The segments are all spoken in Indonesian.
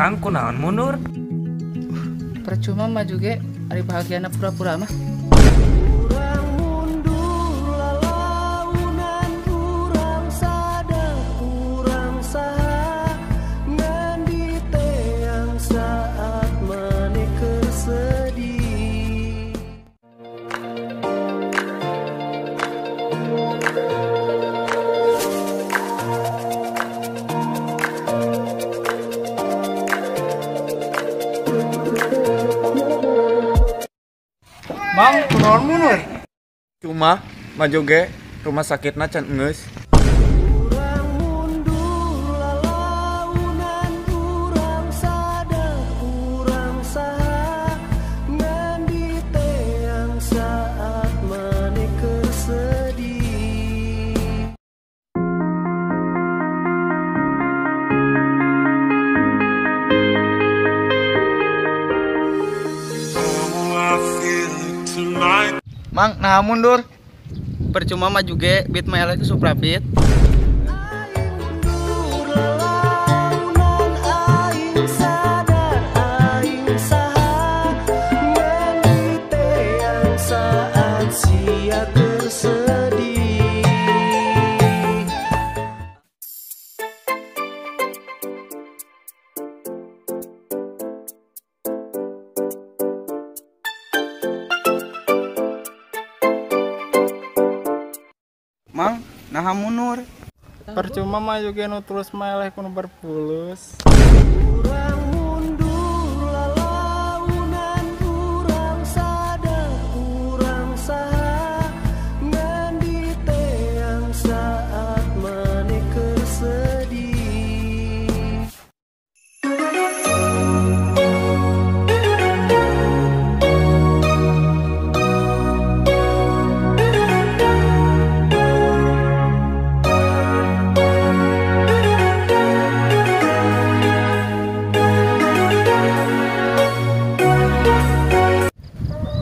Kang kunaon mundur? Percuma mah juga ari bahagiana pura-pura mah. Mang kunaon mundur? Cuma maju ge rumah sakitna can geus. Mang, nah mundur. Percuma mah juga beat mah ke Supra beat. Mang, nah mundur. Percuma mah juga nu terus meleh kuno berpulus.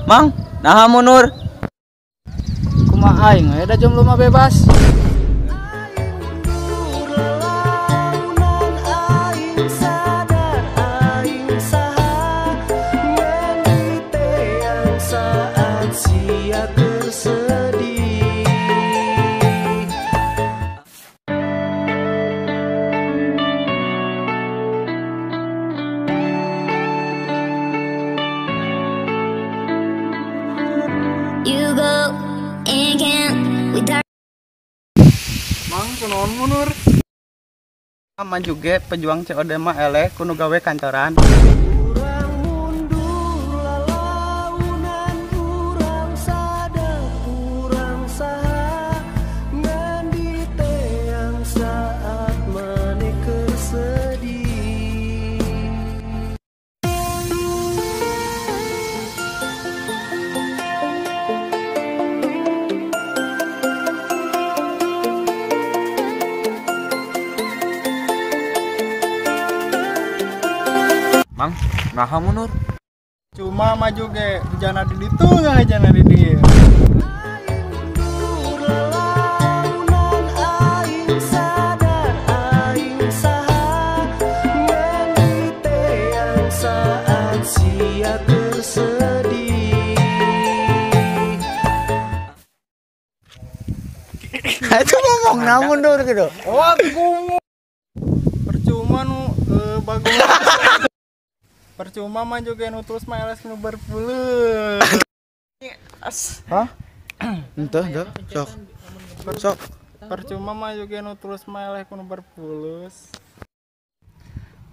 Mang, nah mundur. Kumaha aing we da jomblo mah bebas. You go and can we dark. Mang, kunaon mundur. Mah juga pejuang COD mah eleh kuno gawe kantoran. Mang, nah mundur. Cuma maju ge hujana di ditu nggak hujana di dieu. Itu ngomong nah mundur gitu. Oh, percuma nu bagus. Percuma mah juga nu terus mah eles nu berpulus. Hah? Entah, sok. Sok. Percuma mah juga nu terus mah eles nu berpulus.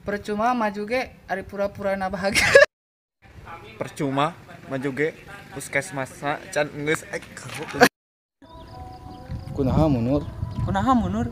Percuma mah juga ari pura-pura na bahagia. Percuma maju ge puskesmasna can geus. Kunaha mundur? Kunaha mundur?